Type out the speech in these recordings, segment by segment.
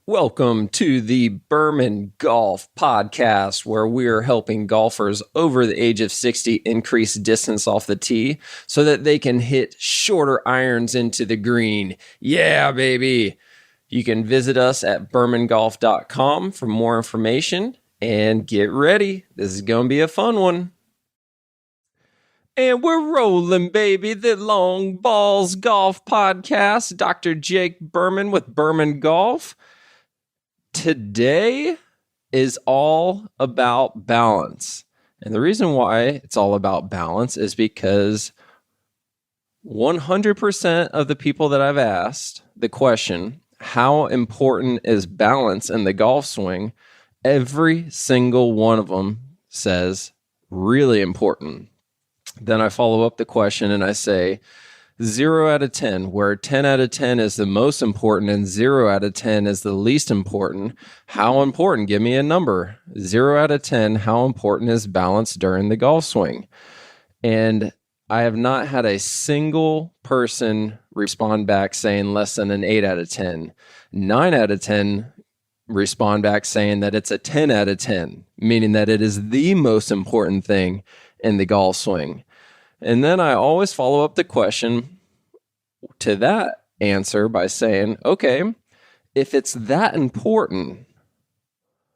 Welcome to the Berman Golf Podcast, where we're helping golfers over the age of 60 increase distance off the tee so that they can hit shorter irons into the green. Yeah, baby. You can visit us at bermangolf.com for more information and get ready. This is going to be a fun one. And we're rolling, baby. The Long Balls Golf Podcast. Dr. Jake Berman with Berman Golf. Today is all about balance. And the reason why it's all about balance is because 100% of the people that I've asked the question, how important is balance in the golf swing? Every single one of them says, really important. Then I follow up the question and I say, 0 out of 10, where 10 out of 10 is the most important and 0 out of 10 is the least important. How important? Give me a number. 0 out of 10, how important is balance during the golf swing? And I have not had a single person respond back saying less than an 8 out of 10. 9 out of 10 respond back saying that it's a 10 out of 10, meaning that it is the most important thing in the golf swing. And then I always follow up the question to that answer by saying, okay, if it's that important,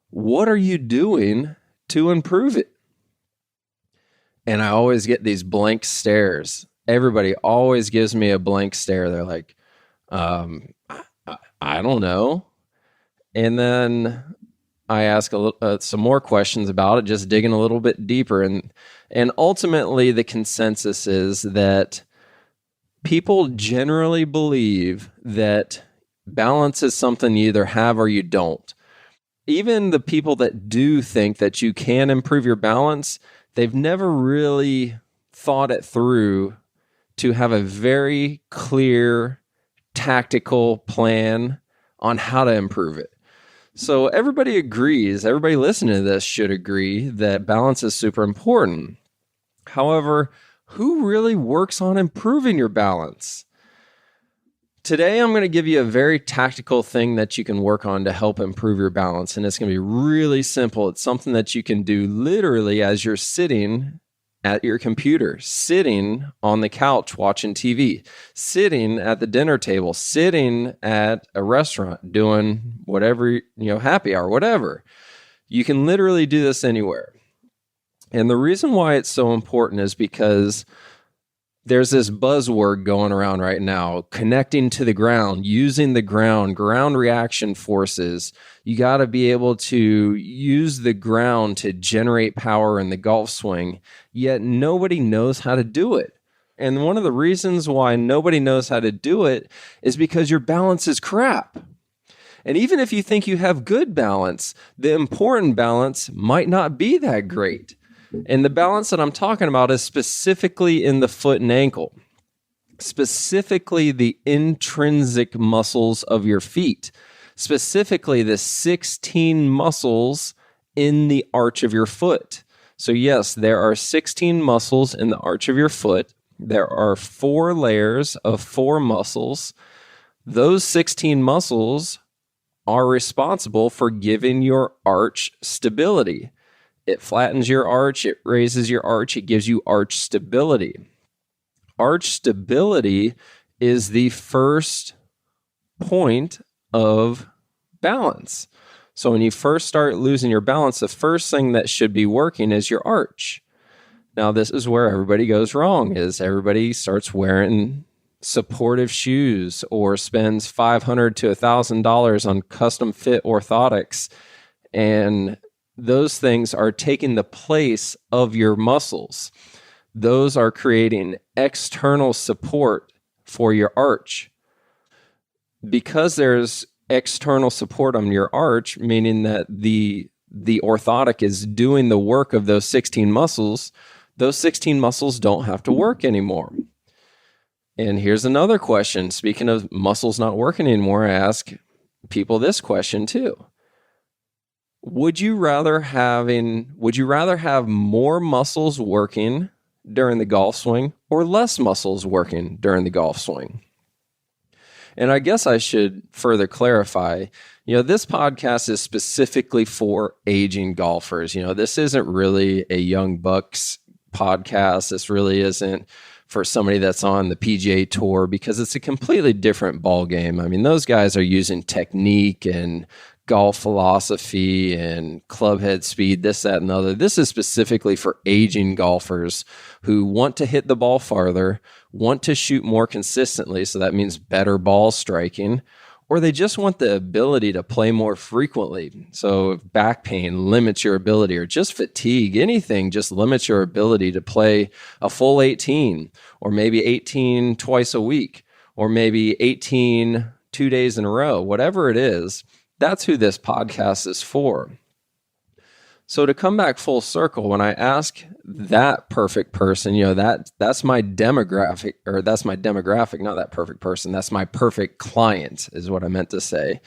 what are you doing to improve it? And I always get these blank stares. Everybody always gives me a blank stare. They're like, I don't know. And then I ask some more questions about it, just digging a little bit deeper. And ultimately, the consensus is that people generally believe that balance is something you either have or you don't. Even the people that do think that you can improve your balance, they've never really thought it through to have a very clear tactical plan on how to improve it. So everybody agrees, everybody listening to this should agree that balance is super important. However, who really works on improving your balance? Today, I'm going to give you a very tactical thing that you can work on to help improve your balance. And it's going to be really simple. It's something that you can do literally as you're sitting at your computer, sitting on the couch watching TV, sitting at the dinner table, sitting at a restaurant doing whatever, happy hour, whatever. You can literally do this anywhere. And the reason why it's so important is because there's this buzzword going around right now, connecting to the ground, using the ground reaction forces. You got to be able to use the ground to generate power in the golf swing, yet nobody knows how to do it. And one of the reasons why nobody knows how to do it is because your balance is crap. And even if you think you have good balance, the important balance might not be that great. And the balance that I'm talking about is specifically in the foot and ankle, specifically the intrinsic muscles of your feet, specifically the 16 muscles in the arch of your foot. So yes, there are 16 muscles in the arch of your foot. There are 4 layers of 4 muscles. Those 16 muscles are responsible for giving your arch stability. It flattens your arch, it raises your arch, it gives you arch stability. Arch stability is the first point of balance. So when you first start losing your balance, the first thing that should be working is your arch. Now, this is where everybody goes wrong, is everybody starts wearing supportive shoes or spends $500 to $1,000 on custom fit orthotics, and those things are taking the place of your muscles. Those are creating external support for your arch. Because there's external support on your arch, meaning that the orthotic is doing the work of those 16 muscles, those 16 muscles don't have to work anymore. And here's another question. Speaking of muscles not working anymore, I ask people this question too. Would you rather have more muscles working during the golf swing or less muscles working during the golf swing? And I guess I should further clarify, This podcast is specifically for aging golfers. This isn't really a young bucks podcast. This really isn't for somebody that's on the PGA Tour, because it's a completely different ball game. I mean, those guys are using technique and golf philosophy and club head speed, this, that, and the other. This is specifically for aging golfers who want to hit the ball farther, want to shoot more consistently, so that means better ball striking, or they just want the ability to play more frequently. So if back pain limits your ability, or just fatigue, anything just limits your ability to play a full 18, or maybe 18 twice a week, or maybe 18 2 days in a row, whatever it is, that's who this podcast is for. So to come back full circle, when I ask that perfect person, that's my demographic, not that perfect person, that's my perfect client is what I meant to say,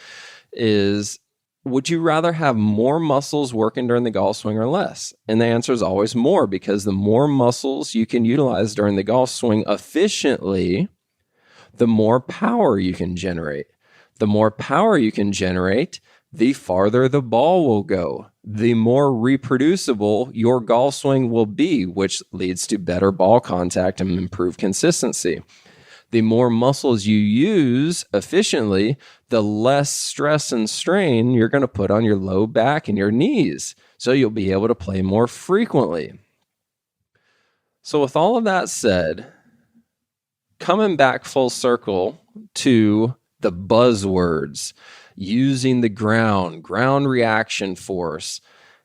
is would you rather have more muscles working during the golf swing or less? And the answer is always more, because the more muscles you can utilize during the golf swing efficiently, the more power you can generate. The more power you can generate, the farther the ball will go, the more reproducible your golf swing will be, which leads to better ball contact and improved consistency. The more muscles you use efficiently, the less stress and strain you're going to put on your low back and your knees, so you'll be able to play more frequently. So with all of that said, coming back full circle to the buzzwords, using the ground reaction force,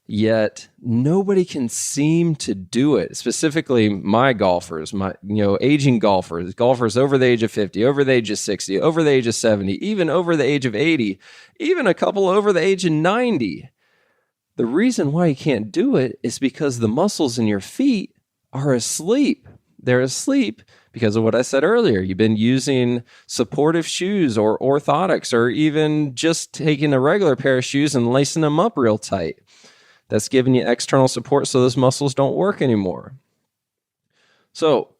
yet nobody can seem to do it. Specifically, my golfers, aging golfers over the age of 50, over the age of 60, over the age of 70, even over the age of 80, even a couple over the age of 90. The reason why you can't do it is because the muscles in your feet are asleep. They're asleep because of what I said earlier. You've been using supportive shoes or orthotics, or even just taking a regular pair of shoes and lacing them up real tight. That's giving you external support so those muscles don't work anymore. So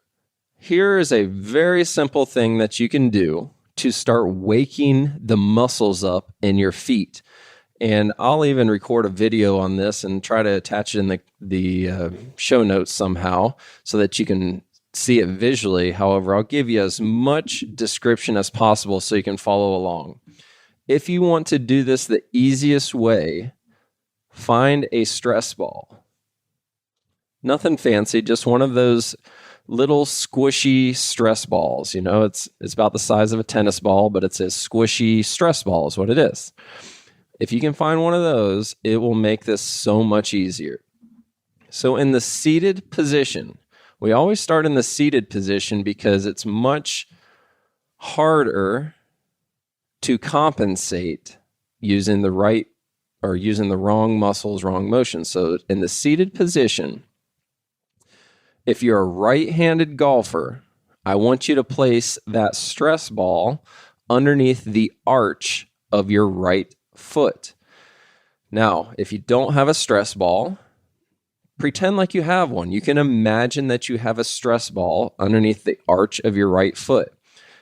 here is a very simple thing that you can do to start waking the muscles up in your feet. And I'll even record a video on this and try to attach it in the show notes somehow so that you can see it visually. However, I'll give you as much description as possible so you can follow along. If you want to do this the easiest way, find a stress ball. Nothing fancy, just one of those little squishy stress balls. It's about the size of a tennis ball, but it's a squishy stress ball is what it is. If you can find one of those, it will make this so much easier. So in the seated position, we always start in the seated position because it's much harder to compensate using the right or using the wrong muscles, wrong motion. So in the seated position, if you're a right-handed golfer, I want you to place that stress ball underneath the arch of your right foot. Now, if you don't have a stress ball, pretend like you have one. You can imagine that you have a stress ball underneath the arch of your right foot.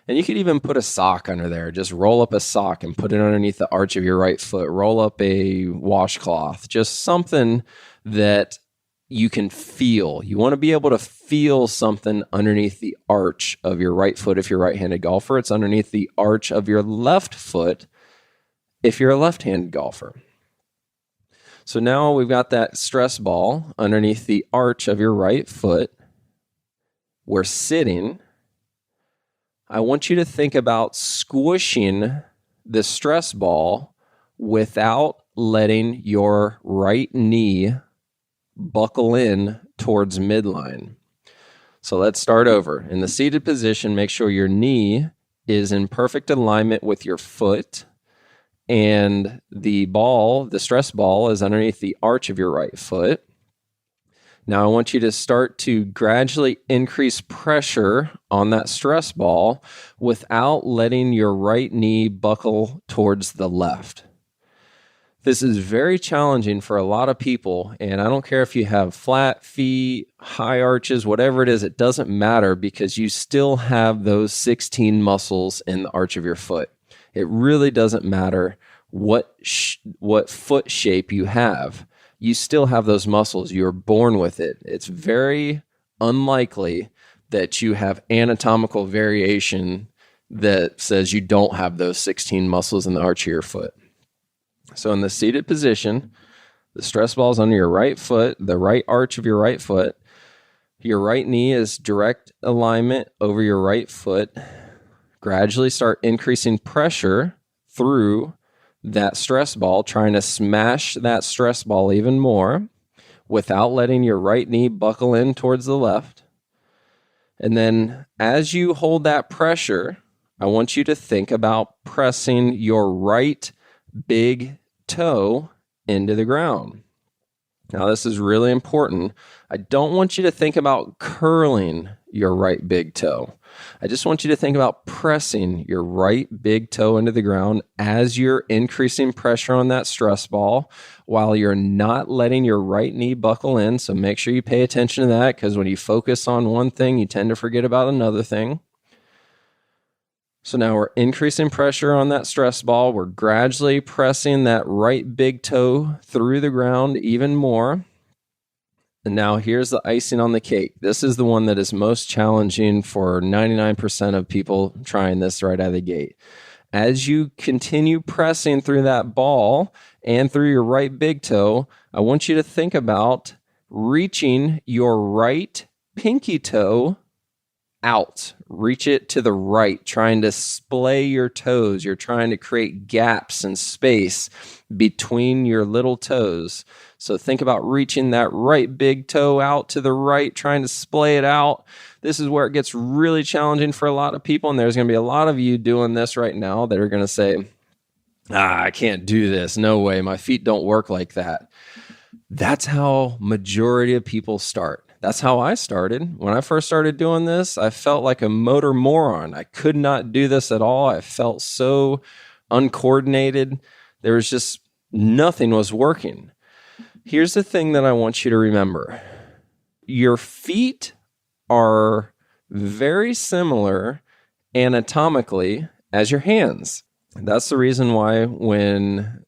And you could even put a sock under there. Just roll up a sock and put it underneath the arch of your right foot. Roll up a washcloth. Just something that you can feel. You want to be able to feel something underneath the arch of your right foot if you're a right-handed golfer. It's underneath the arch of your left foot if you're a left-handed golfer. So now we've got that stress ball underneath the arch of your right foot. We're sitting. I want you to think about squishing the stress ball without letting your right knee buckle in towards midline. So let's start over. In the seated position, make sure your knee is in perfect alignment with your foot, and the stress ball is underneath the arch of your right foot. Now I want you to start to gradually increase pressure on that stress ball without letting your right knee buckle towards the left. This is very challenging for a lot of people, and I don't care if you have flat feet, high arches, whatever it is, it doesn't matter because you still have those 16 muscles in the arch of your foot. It really doesn't matter what foot shape you have. You still have those muscles. You're born with it. It's very unlikely that you have anatomical variation that says you don't have those 16 muscles in the arch of your foot. So in the seated position, the stress ball is under your right foot, the right arch of your right foot. Your right knee is direct alignment over your right foot. Gradually start increasing pressure through that stress ball, trying to smash that stress ball even more without letting your right knee buckle in towards the left. And then as you hold that pressure, I want you to think about pressing your right big toe into the ground. Now, this is really important. I don't want you to think about curling your right big toe. I just want you to think about pressing your right big toe into the ground as you're increasing pressure on that stress ball while you're not letting your right knee buckle in. So make sure you pay attention to that, because when you focus on one thing, you tend to forget about another thing. So now we're increasing pressure on that stress ball. We're gradually pressing that right big toe through the ground even more. And now here's the icing on the cake. This is the one that is most challenging for 99% of people trying this right out of the gate. As you continue pressing through that ball and through your right big toe, I want you to think about reaching your right pinky toe out. Reach it to the right, trying to splay your toes. You're trying to create gaps and space between your little toes. So think about reaching that right big toe out to the right, trying to splay it out. This is where it gets really challenging for a lot of people, and there's going to be a lot of you doing this right now that are going to say, I can't do this. No way. My feet don't work like that. That's how majority of people start. That's how I started. When I first started doing this, I felt like a motor moron. I could not do this at all. I felt so uncoordinated. There was just nothing was working. Here's the thing that I want you to remember. Your feet are very similar anatomically as your hands. That's the reason why when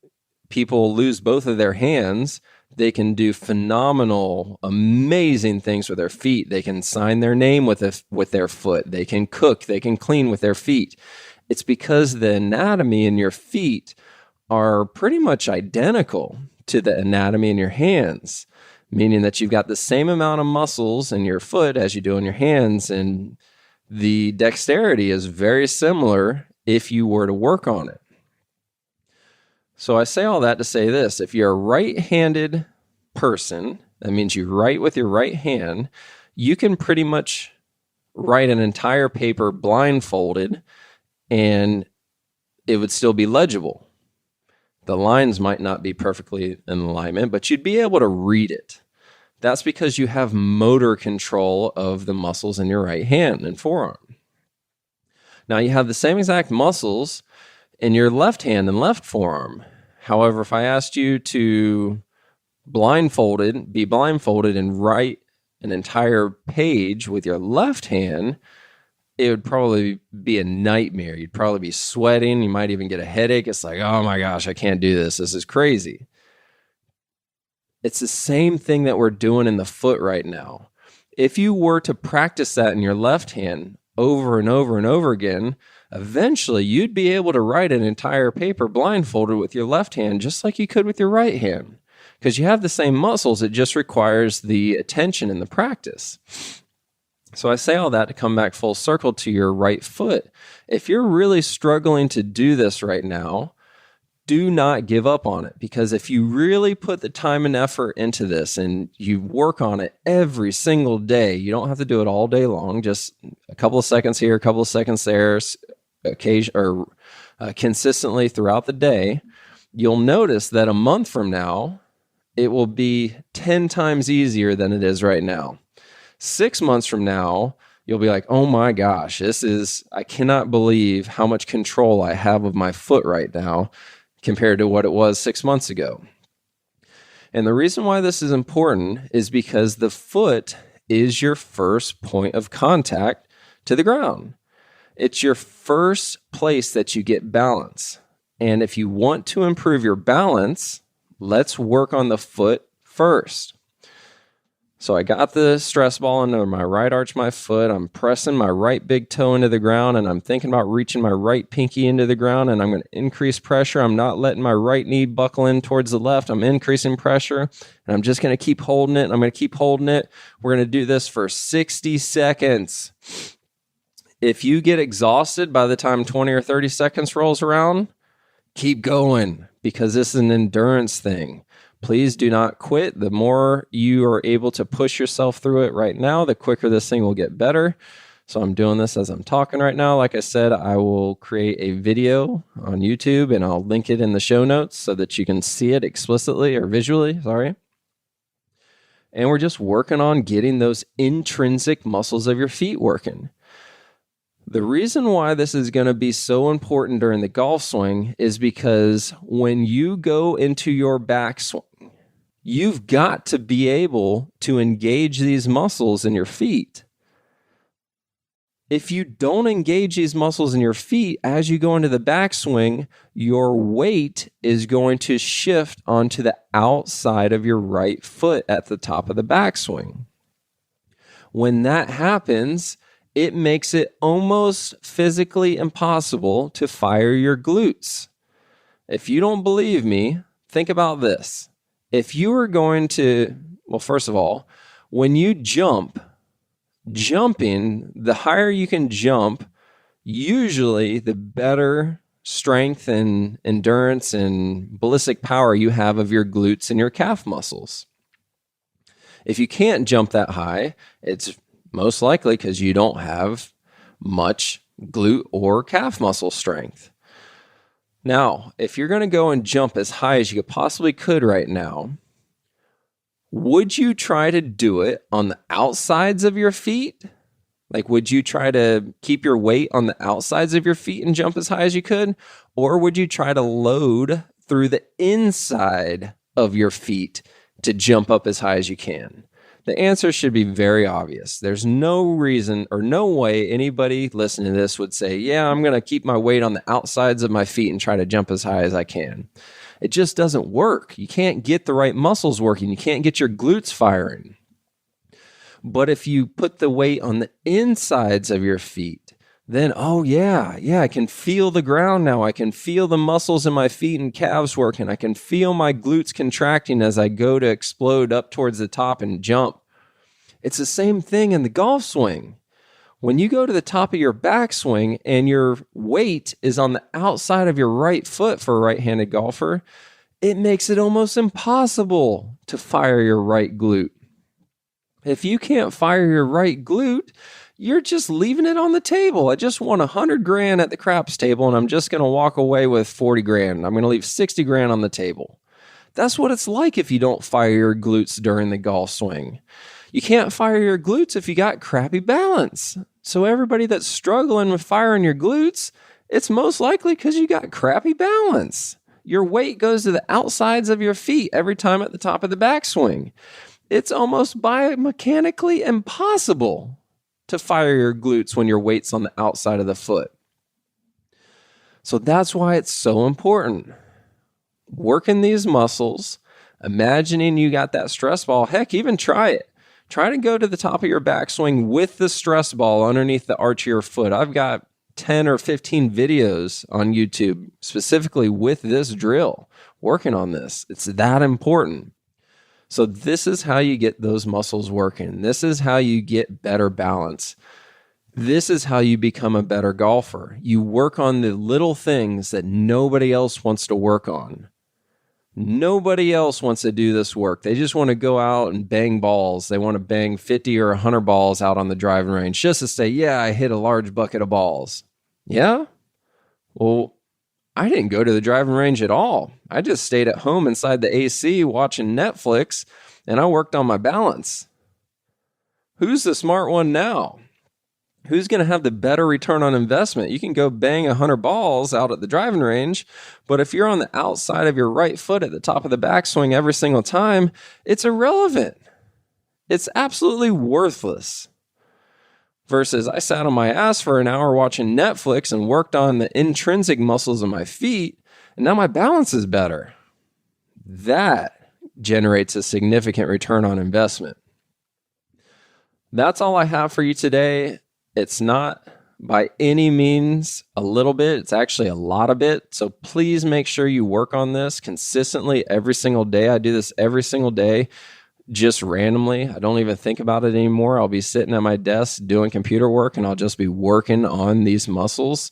people lose both of their hands, they can do phenomenal, amazing things with their feet. They can sign their name with their foot. They can cook. They can clean with their feet. It's because the anatomy in your feet are pretty much identical to the anatomy in your hands, meaning that you've got the same amount of muscles in your foot as you do in your hands, and the dexterity is very similar if you were to work on it. So I say all that to say this. If you're a right-handed person, that means you write with your right hand, you can pretty much write an entire paper blindfolded and it would still be legible. The lines might not be perfectly in alignment, but you'd be able to read it. That's because you have motor control of the muscles in your right hand and forearm. Now you have the same exact muscles in your left hand and left forearm. However, if I asked you to be blindfolded and write an entire page with your left hand, it would probably be a nightmare. You'd probably be sweating. You might even get a headache. It's like, oh my gosh, I can't do this. This is crazy. It's the same thing that we're doing in the foot right now. If you were to practice that in your left hand over and over and over again, eventually you'd be able to write an entire paper blindfolded with your left hand just like you could with your right hand, because you have the same muscles. It just requires the attention and the practice. So I say all that to come back full circle to your right foot. If you're really struggling to do this right now, do not give up on it, because if you really put the time and effort into this and you work on it every single day, you don't have to do it all day long, just a couple of seconds here, a couple of seconds there, consistently throughout the day, you'll notice that a month from now, it will be 10 times easier than it is right now. 6 months from now, you'll be like, oh my gosh, I cannot believe how much control I have of my foot right now compared to what it was 6 months ago. And the reason why this is important is because the foot is your first point of contact to the ground. It's your first place that you get balance. And if you want to improve your balance, let's work on the foot first. So I got the stress ball into my right arch of my foot. I'm pressing my right big toe into the ground, and I'm thinking about reaching my right pinky into the ground, and I'm going to increase pressure. I'm not letting my right knee buckle in towards the left. I'm increasing pressure, and I'm just going to keep holding it. I'm going to keep holding it. We're going to do this for 60 seconds. If you get exhausted by the time 20 or 30 seconds rolls around, keep going, because this is an endurance thing. Please do not quit. The more you are able to push yourself through it right now, the quicker this thing will get better. So I'm doing this as I'm talking right now. Like I said, I will create a video on YouTube and I'll link it in the show notes so that you can see it explicitly or visually, And we're just working on getting those intrinsic muscles of your feet working. The reason why this is going to be so important during the golf swing is because when you go into your backswing, you've got to be able to engage these muscles in your feet. If you don't engage these muscles in your feet as you go into the backswing, your weight is going to shift onto the outside of your right foot at the top of the backswing. When that happens, it makes it almost physically impossible to fire your glutes. If you don't believe me, think about this. If you were going to, first of all, when you jumping, the higher you can jump, usually the better strength and endurance and ballistic power you have of your glutes and your calf muscles. If you can't jump that high, it's most likely because you don't have much glute or calf muscle strength. Now, if you're going to go and jump as high as you possibly could right now, would you try to do it on the outsides of your feet? Like, would you try to keep your weight on the outsides of your feet and jump as high as you could? Or would you try to load through the inside of your feet to jump up as high as you can? The answer should be very obvious. There's no reason or no way anybody listening to this would say, yeah, I'm going to keep my weight on the outsides of my feet and try to jump as high as I can. It just doesn't work. You can't get the right muscles working. You can't get your glutes firing. But if you put the weight on the insides of your feet, then, I can feel the ground now. I can feel the muscles in my feet and calves working. I can feel my glutes contracting as I go to explode up towards the top and jump. It's the same thing in the golf swing. When you go to the top of your backswing and your weight is on the outside of your right foot for a right-handed golfer, it makes it almost impossible to fire your right glute. If you can't fire your right glute, you're just leaving it on the table. I just won $100,000 at the craps table, and I'm just going to walk away with $40,000. I'm going to leave $60,000 on the table. That's what it's like if you don't fire your glutes during the golf swing. You can't fire your glutes if you got crappy balance. So everybody that's struggling with firing your glutes, it's most likely because you got crappy balance. Your weight goes to the outsides of your feet every time at the top of the backswing. It's almost biomechanically impossible to fire your glutes when your weight's on the outside of the foot. So that's why it's so important. Working these muscles, imagining you got that stress ball. Heck, even try it. Try to go to the top of your backswing with the stress ball underneath the arch of your foot. I've got 10 or 15 videos on YouTube specifically with this drill, working on this. It's that important. So this is how you get those muscles working. This is how you get better balance. This is how you become a better golfer. You work on the little things that nobody else wants to work on. Nobody else wants to do this work. They just want to go out and bang balls. They want to bang 50 or 100 balls out on the driving range just to say, yeah, I hit a large bucket of balls. Yeah? Well, I didn't go to the driving range at all. I just stayed at home inside the AC watching Netflix, and I worked on my balance. Who's the smart one now? Who's going to have the better return on investment? You can go bang 100 balls out at the driving range, but if you're on the outside of your right foot at the top of the backswing every single time, it's irrelevant. It's absolutely worthless. Versus I sat on my ass for an hour watching Netflix and worked on the intrinsic muscles of my feet, And now my balance is better. That generates a significant return on investment. That's all I have for you today. It's not by any means a little bit. It's actually a lot of it. So please make sure you work on this consistently every single day. I do this every single day, just randomly. I don't even think about it anymore. I'll be sitting at my desk doing computer work and I'll just be working on these muscles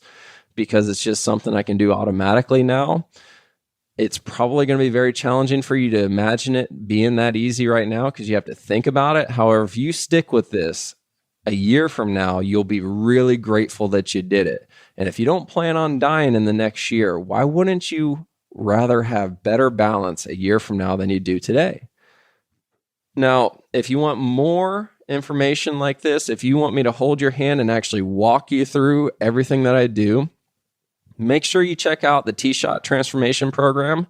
because it's just something I can do automatically now. It's probably going to be very challenging for you to imagine it being that easy right now because you have to think about it. However, if you stick with this a year from now, you'll be really grateful that you did it. And if you don't plan on dying in the next year, why wouldn't you rather have better balance a year from now than you do today? Now, if you want more information like this, if you want me to hold your hand and actually walk you through everything that I do, make sure you check out the T-Shot Transformation Program.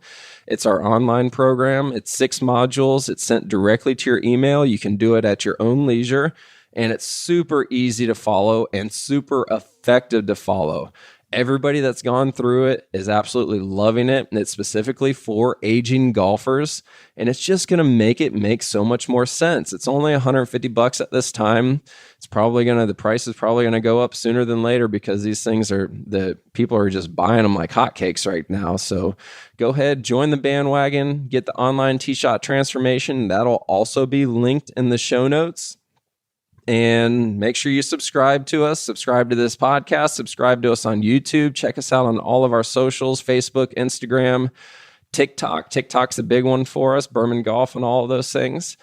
It's our online program. It's 6 modules. It's sent directly to your email. You can do it at your own leisure, and it's super easy to follow and super effective to follow. Everybody that's gone through it is absolutely loving it, and it's specifically for aging golfers, and it's just going to make it make so much more sense. It's only $150 at this time. The price is probably going to go up sooner than later because the people are just buying them like hotcakes right now. So go ahead, join the bandwagon, get the online T-Shot transformation. That'll also be linked in the show notes. And make sure you subscribe to us, subscribe to this podcast, subscribe to us on YouTube. Check us out on all of our socials, Facebook, Instagram, TikTok. TikTok's a big one for us, Berman Golf and all of those things.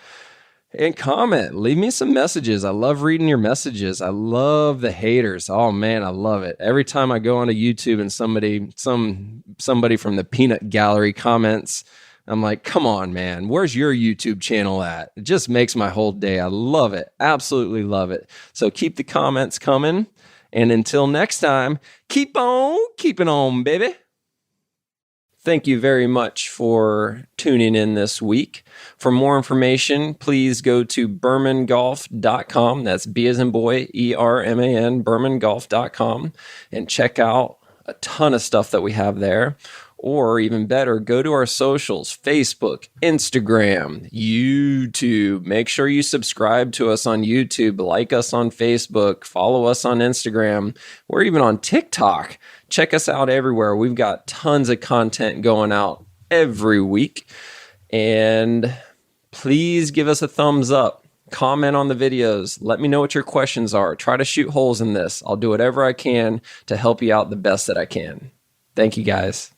And comment, leave me some messages. I love reading your messages. I love the haters. Oh man, I love it. Every time I go onto YouTube and somebody from the peanut gallery comments, I'm like, come on, man, where's your YouTube channel at? It just makes my whole day. I love it. Absolutely love it. So keep the comments coming. And until next time, keep on keeping on, baby. Thank you very much for tuning in this week. For more information, please go to bermangolf.com. That's B as in boy, ERMAN, bermangolf.com, and check out a ton of stuff that we have there. Or even better, go to our socials, Facebook, Instagram, YouTube. Make sure you subscribe to us on YouTube, like us on Facebook, follow us on Instagram. We're even on TikTok. Check us out everywhere. We've got tons of content going out every week. And please give us a thumbs up. Comment on the videos. Let me know what your questions are. Try to shoot holes in this. I'll do whatever I can to help you out the best that I can. Thank you, guys.